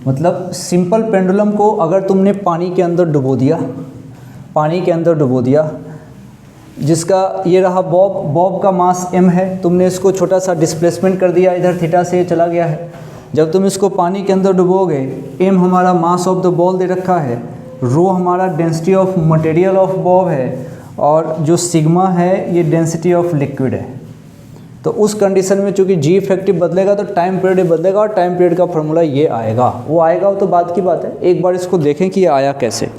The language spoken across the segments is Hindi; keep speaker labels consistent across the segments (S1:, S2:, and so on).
S1: मतलब सिंपल पेंडुलम को अगर तुमने पानी के अंदर डुबो दिया, पानी के अंदर डुबो दिया, जिसका ये रहा बॉब, बॉब का मास m है, तुमने इसको छोटा सा डिस्प्लेसमेंट कर दिया, इधर थीटा से चला गया है। जब तुम इसको पानी के अंदर डुबोगे, m हमारा मास ऑफ द बॉल दे रखा है, रो हमारा density of material of Bob है, और जो सिग्मा है ये डेंसिटी ऑफ लिक्विड है। तो उस कंडीशन में चूंकि जी इफेक्टिव बदलेगा तो टाइम पीरियड बदलेगा, और टाइम पीरियड का फॉर्मूला ये आएगा। वो आएगा वो तो बात की बात है, एक बार इसको देखें कि ये आया कैसे,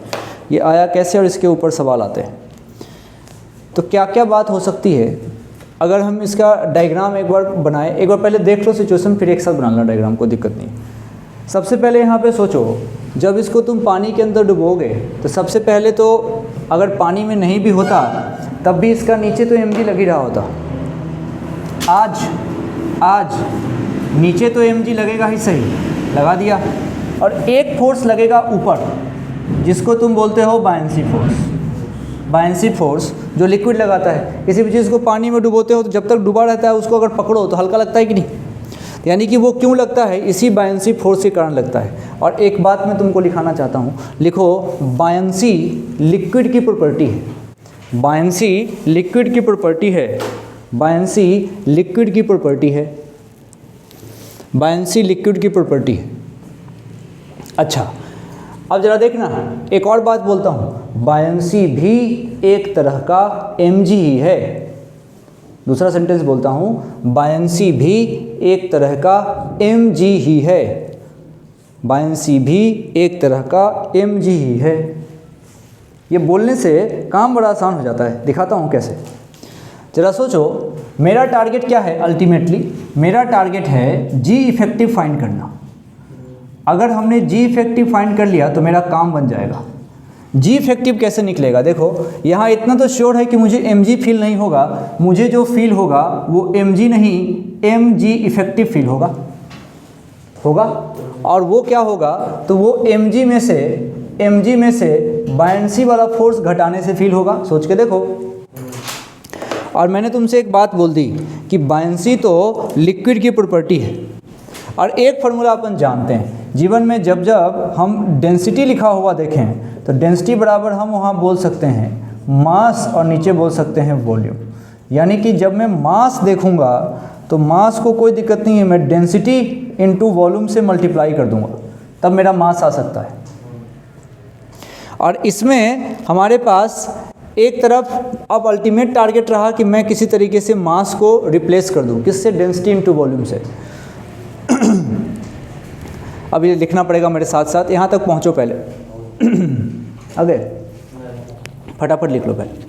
S1: ये आया कैसे, और इसके ऊपर सवाल आते हैं। तो क्या क्या बात हो सकती है अगर हम इसका डायग्राम एक बार बनाएं। एक बार पहले देख लो सिचुएशन, फिर एक साथ बना लो डायग्राम, कोई दिक्कत नहीं। सबसे पहले यहाँ पे सोचो, जब इसको तुम पानी के अंदर डुबोगे तो सबसे पहले तो अगर पानी में नहीं भी होता तब भी इसका नीचे तो mg लग ही रहा होता। आज नीचे तो mg लगेगा ही, सही लगा दिया, और एक फोर्स लगेगा ऊपर जिसको तुम बोलते हो बायंसी फोर्स। बायंसी फोर्स जो लिक्विड लगाता है, किसी भी चीज़ को पानी में डुबोते हो तो जब तक डूबा रहता है उसको अगर पकड़ो तो हल्का लगता है कि नहीं, यानी कि वो क्यों लगता है, इसी बायंसी फोर्स के कारण लगता है। और एक बात मैं तुमको लिखाना चाहता हूँ, लिखो बायंसी लिक्विड की प्रॉपर्टी है, बायंसी लिक्विड की प्रॉपर्टी है, बायंसी लिक्विड की प्रॉपर्टी है, बायंसी लिक्विड की प्रॉपर्टी है। अच्छा, अब जरा देखना, एक और बात बोलता हूँ, बायंसी भी एक तरह का mg ही है। दूसरा सेंटेंस बोलता हूँ, बायंसी भी एक तरह का mg ही है, बायंसी भी एक तरह का mg ही है। ये बोलने से काम बड़ा आसान हो जाता है, दिखाता हूँ कैसे। जरा सोचो, मेरा टारगेट क्या है अल्टीमेटली, मेरा टारगेट है जी इफेक्टिव फाइंड करना। अगर हमने जी इफेक्टिव फाइंड कर लिया तो मेरा काम बन जाएगा। जी इफेक्टिव कैसे निकलेगा, देखो यहाँ इतना तो श्योर है कि मुझे mg फील नहीं होगा, मुझे जो फील होगा वो mg नहीं mg इफेक्टिव फील होगा, और वो क्या होगा, तो वो mg में से बायंसी वाला फोर्स घटाने से फील होगा। सोच के देखो। और मैंने तुमसे एक बात बोल दी कि बायंसी तो लिक्विड की प्रॉपर्टी है, और एक फार्मूला अपन जानते हैं जीवन में, जब जब हम डेंसिटी लिखा हुआ देखें तो डेंसिटी बराबर हम वहाँ बोल सकते हैं मास, और नीचे बोल सकते हैं वॉल्यूम। यानी कि जब मैं मास देखूँगा तो मास को कोई दिक्कत नहीं है, मैं डेंसिटी इनटू वॉल्यूम से मल्टीप्लाई कर दूँगा, तब मेरा मास आ सकता है। और इसमें हमारे पास एक तरफ अब अल्टीमेट टारगेट रहा कि मैं किसी तरीके से मास को रिप्लेस कर दूँ, किससे, डेंसिटी इनटू वॉल्यूम से। अब ये लिखना पड़ेगा मेरे साथ साथ, यहाँ तक पहुँचो पहले। आगे फटाफट लिख लो पहले।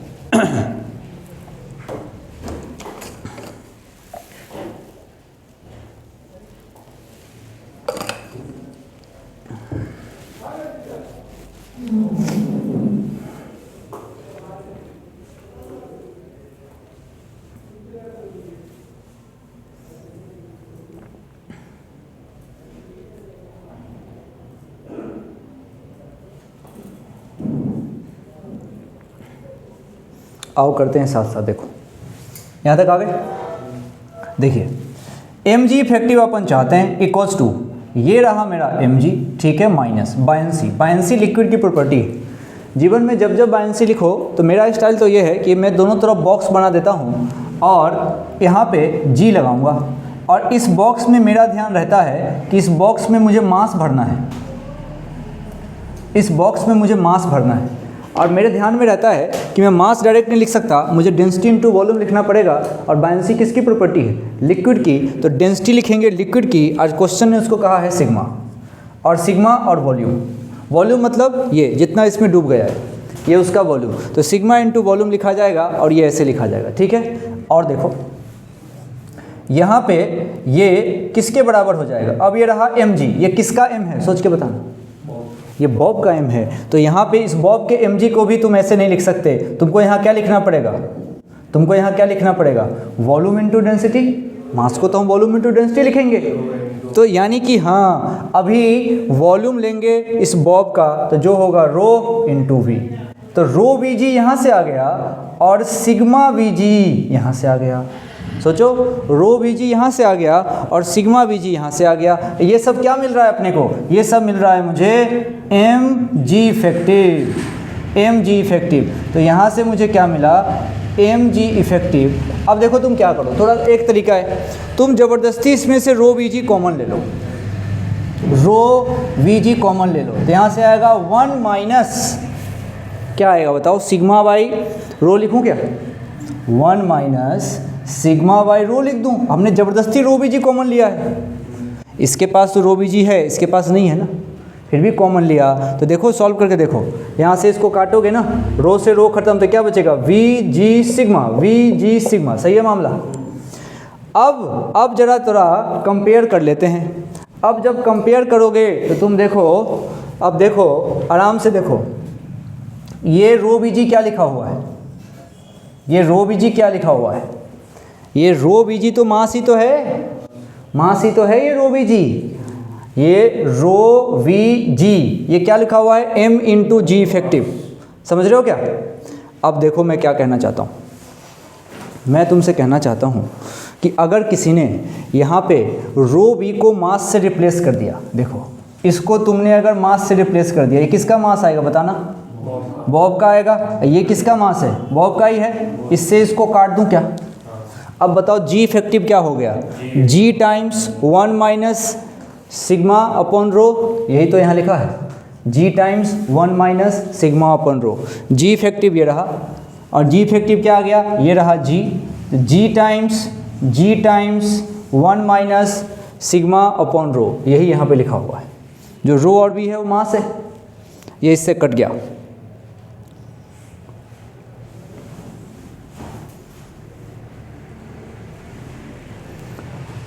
S1: आओ करते हैं साथ साथ, देखो यहाँ तक आ गए। देखिए mg इफेक्टिव अपन चाहते हैं इक्वल्स टू, ये रहा मेरा mg, ठीक है, माइनस बायंसी। बायंसी लिक्विड की प्रॉपर्टी है। जीवन में जब जब बायंसी लिखो तो मेरा स्टाइल तो ये है कि मैं दोनों तरफ बॉक्स बना देता हूँ और यहाँ पे g लगाऊंगा, और इस बॉक्स में मेरा ध्यान रहता है कि इस बॉक्स में मुझे मास भरना है, इस बॉक्स में मुझे मास भरना है। और मेरे ध्यान में रहता है कि मैं मास डायरेक्ट नहीं लिख सकता, मुझे डेंसिटी इनटू वॉल्यूम लिखना पड़ेगा। और बायंसी किसकी प्रॉपर्टी है, लिक्विड की, तो डेंसिटी लिखेंगे लिक्विड की। आज क्वेश्चन ने उसको कहा है सिग्मा, और सिग्मा और वॉल्यूम, वॉल्यूम मतलब ये जितना इसमें डूब गया है ये उसका वॉल्यूम, तो सिग्मा इनटू वॉल्यूम लिखा जाएगा, और ये ऐसे लिखा जाएगा, ठीक है। और देखो यहाँ पे ये किसके बराबर हो जाएगा, अब ये रहा mg, ये किसका m है, सोच के बताना, ये बॉब का m है। तो यहाँ पे इस बॉब के mg को भी तुम ऐसे नहीं लिख सकते, तुमको यहाँ क्या लिखना पड़ेगा, तुमको यहाँ क्या लिखना पड़ेगा, वॉल्यूम इनटू डेंसिटी। मास को तो हम वॉल्यूम इनटू डेंसिटी लिखेंगे, तो यानी कि हाँ अभी वॉल्यूम लेंगे इस बॉब का, तो जो होगा रो इनटू वी, तो रो वी जी यहाँ से आ गया और सिग्मा वी जी यहाँ से आ गया। सोचो, रो वी जी यहाँ से आ गया और सिग्मा वी जी यहाँ से आ गया। ये सब क्या मिल रहा है अपने को? ये सब मिल रहा है मुझे M G effective, M G effective. तो यहाँ से मुझे क्या मिला? M G effective. अब देखो तुम क्या करो, थोड़ा एक तरीका है, तुम ज़बरदस्ती इसमें से रो वी जी कॉमन ले लो, रो वी जी कॉमन ले लो, तो यहाँ से आएगा 1 माइनस क्या आएगा बताओ? सिग्मा बाई रो लिखूँ क्या? 1 माइनस सिग्मा बाई रो लिख दूँ। हमने ज़बरदस्ती रो वी जी कॉमन लिया है, इसके पास तो रो वी जी है, इसके पास नहीं है ना, फिर भी कॉमन लिया। तो देखो सॉल्व करके देखो, यहाँ से इसको काटोगे ना, रो से रो खत्म, तो क्या बचेगा? We ji sigma, we ji sigma. सही है मामला। अब जरा थोड़ा कंपेयर कर लेते हैं। अब जब कंपेयर करोगे तो तुम देखो, अब देखो आराम से देखो, ये रो वी जी क्या लिखा हुआ है? ये रो वी जी क्या लिखा हुआ है? ये रो वी जी तो मास ही तो है, मास ही तो है ये रो वी जी। ये रो वी जी ये क्या लिखा हुआ है? एम इंटू जी इफेक्टिव। समझ रहे हो क्या? अब देखो मैं क्या कहना चाहता हूँ, मैं तुमसे कहना चाहता हूँ कि अगर किसी ने यहाँ पे रो वी को मास से रिप्लेस कर दिया, देखो इसको तुमने अगर मास से रिप्लेस कर दिया, ये किसका मास आएगा बताना? बॉब का आएगा। ये किसका मास है? बॉब का ही है। इससे इसको काट दूं क्या? अब बताओ जी इफेक्टिव क्या हो गया? G times 1 minus sigma upon rho, यही तो यहाँ लिखा है, G times 1 minus sigma upon rho. G effective ये रहा, और जी इफेक्टिव क्या आ गया? ये रहा G. G times 1 minus sigma upon rho, यही यहाँ पे लिखा हुआ है। जो रो और बी है वो मास है, ये इससे कट गया।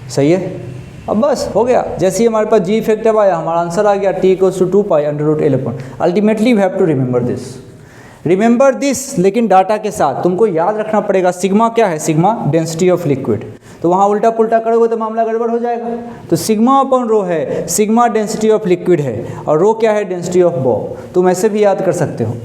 S1: सही है। अब बस हो गया, जैसे ही हमारे पास जी इफेक्टिव आया हमारा आंसर आ गया, T equals to 2 pi under root L upon. Ultimately we have to remember this, लेकिन डाटा के साथ तुमको याद रखना पड़ेगा सिग्मा क्या है? Sigma density of liquid. तो वहाँ उल्टा पुल्टा करोगे तो मामला गड़बड़ हो जाएगा। तो सिग्मा अपॉन रो है, सिग्मा डेंसिटी ऑफ लिक्विड है, और रो क्या है? Density of Bob. तुम ऐसे भी याद कर सकते हो,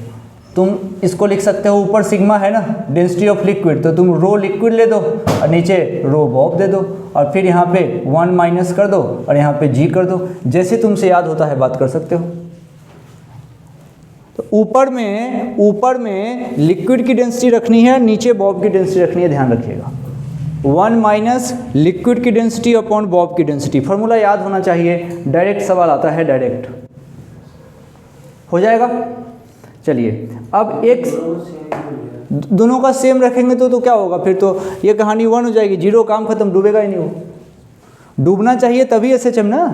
S1: तुम इसको लिख सकते हो, ऊपर सिग्मा है ना डेंसिटी ऑफ लिक्विड, तो तुम रो लिक्विड ले दो और नीचे रो बॉब दे दो, और फिर यहाँ पे 1 माइनस कर दो और यहाँ पे जी कर दो। जैसे तुमसे याद होता है बात कर सकते हो। तो ऊपर में लिक्विड की डेंसिटी रखनी है, नीचे बॉब की डेंसिटी रखनी है, ध्यान रखिएगा। 1 माइनस लिक्विड की डेंसिटी अपॉन बॉब की डेंसिटी, फॉर्मूला याद होना चाहिए। डायरेक्ट सवाल आता है, डायरेक्ट हो जाएगा। चलिए अब एक दोनों का सेम रखेंगे तो क्या होगा? फिर तो ये कहानी 1 हो जाएगी, 0 काम खत्म, डूबेगा ही नहीं वो। डूबना चाहिए तभी एसएचएम ना।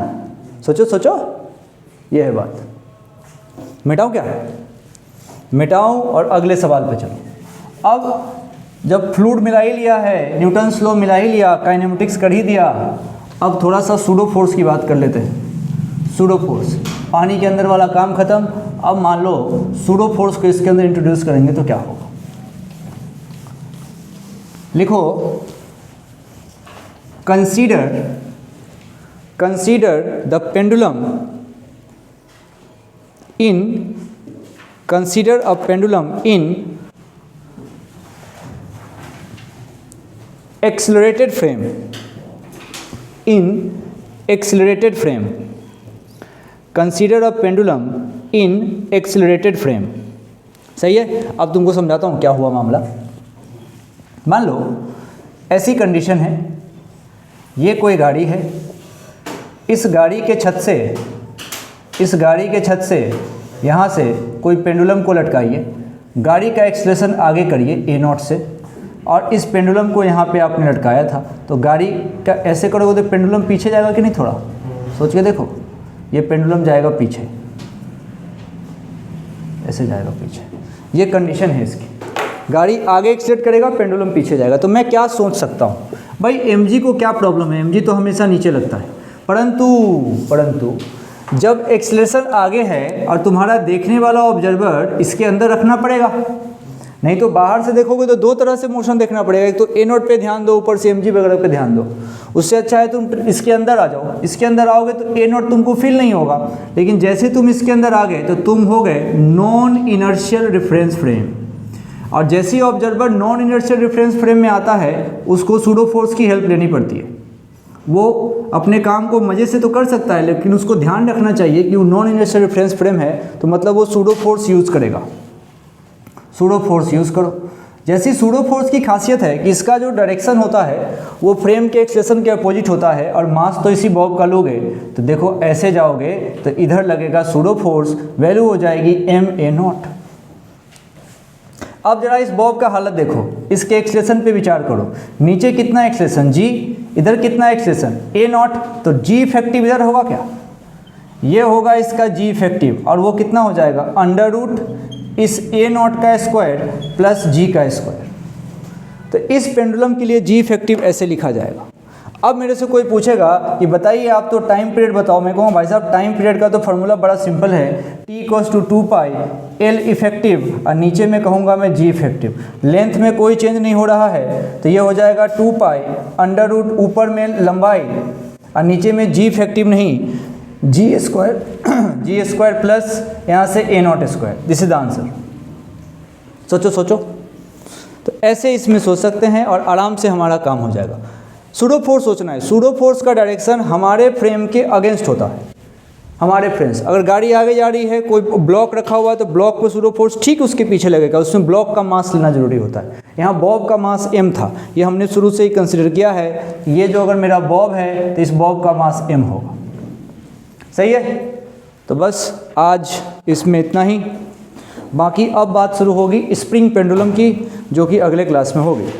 S1: सोचो ये है बात। मिटाऊं क्या? मिटाऊं और अगले सवाल पे चलो। अब जब फ्लूइड मिला ही लिया है, न्यूटन्स लॉ मिला ही लिया, काइनेमेटिक्स कर ही दिया, अब थोड़ा सा सूडो फोर्स की बात कर लेते हैं। सूडो फोर्स, पानी के अंदर वाला काम खत्म। अब मान लो सूडो फोर्स को इसके अंदर इंट्रोड्यूस करेंगे तो क्या होगा? लिखो, consider the pendulum in accelerated frame, consider a pendulum in accelerated frame। सही है। अब तुमको समझाता हूँ क्या हुआ मामला। मान लो ऐसी कंडीशन है, ये कोई गाड़ी है, इस गाड़ी के छत से यहाँ से कोई पेंडुलम को लटकाइए, गाड़ी का एक्सेलरेशन आगे करिए a0 से, और इस पेंडुलम को यहाँ पे आपने लटकाया था, तो गाड़ी का ऐसे करोगे तो पेंडुलम पीछे जाएगा कि नहीं? थोड़ा सोच के देखो, ये पेंडुलम जाएगा पीछे, ऐसे जाएगा पीछे। ये कंडीशन है इसकी, गाड़ी आगे एक्सीलरेट करेगा, पेंडुलम पीछे जाएगा। तो मैं क्या सोच सकता हूँ भाई, mg को क्या प्रॉब्लम है? mg तो हमेशा नीचे लगता है, परंतु जब एक्सेलरेशन आगे है और तुम्हारा देखने वाला ऑब्जर्वर इसके अंदर रखना पड़ेगा, नहीं तो बाहर से देखोगे तो दो तरह से मोशन देखना पड़ेगा। एक तो a0 पे ध्यान दो, ऊपर से mg वगैरह पे ध्यान दो। उससे अच्छा है तुम इसके अंदर आ जाओ। इसके अंदर आओगे तो a0 तुमको फील नहीं होगा, लेकिन जैसे तुम इसके अंदर आ गए तो तुम हो गए नॉन इनर्शियल रेफरेंस फ्रेम। और जैसे ही observer non inertial reference frame में आता है उसको सूडो फोर्स की हेल्प लेनी पड़ती है। वो अपने काम को मज़े से तो कर सकता है, लेकिन उसको ध्यान रखना चाहिए कि वो नॉन इनर्शियल रेफरेंस फ्रेम है तो मतलब वो सूडो फोर्स यूज़ करेगा। सूडो फोर्स यूज़ करो। जैसी सूडो फोर्स की खासियत है कि इसका जो डायरेक्शन होता है वो फ्रेम के एक्सेलेरेशन के अपोजिट होता है, और मास तो इसी बॉब का लोगे तो देखो ऐसे जाओगे तो इधर लगेगा सूडो फोर्स, वैल्यू हो जाएगी ma0। अब जरा इस बॉब का हालत देखो, इसके एक्सेलेरेशन पे विचार करो। नीचे कितना एक्सेलेरेशन g, इधर कितना एक्सेलेरेशन a0, तो g इफेक्टिव इधर होगा क्या, ये होगा इसका g इफेक्टिव, और वो कितना हो जाएगा अंडर रूट इस a0 का स्क्वायर प्लस g का स्क्वायर। तो इस पेंडुलम के लिए g इफेक्टिव ऐसे लिखा जाएगा। अब मेरे से कोई पूछेगा कि बताइए आप तो टाइम पीरियड बताओ, मैं कहूँ भाई साहब टाइम पीरियड का तो फॉर्मूला बड़ा सिंपल है, t = 2 पाई l इफेक्टिव, और नीचे में कहूँगा मैं g इफेक्टिव। लेंथ में कोई चेंज नहीं हो रहा है तो ये हो जाएगा 2 पाई अंडर रूट, ऊपर में लंबाई और नीचे में g इफेक्टिव नहीं, g स्क्वायर प्लस यहाँ से a0 square. This is the answer. सोचो। तो ऐसे इसमें सोच सकते हैं और आराम से हमारा काम हो जाएगा। सूडो फोर्स सोचना है, सूडो फोर्स का डायरेक्शन हमारे फ्रेम के अगेंस्ट होता है। हमारे फ्रेम्स, अगर गाड़ी आगे जा रही है, कोई ब्लॉक रखा हुआ है तो ब्लॉक पे सूडो फोर्स ठीक उसके पीछे लगेगा, उसमें ब्लॉक का मास लेना जरूरी होता है। यहाँ बॉब का मास m था, ये हमने शुरू से ही कंसिडर किया है, ये जो अगर मेरा बॉब है तो इस बॉब का मास m होगा। सही है। तो बस आज इसमें इतना ही, बाकी अब बात शुरू होगी स्प्रिंग पेंडुलम की, जो कि अगले क्लास में होगी।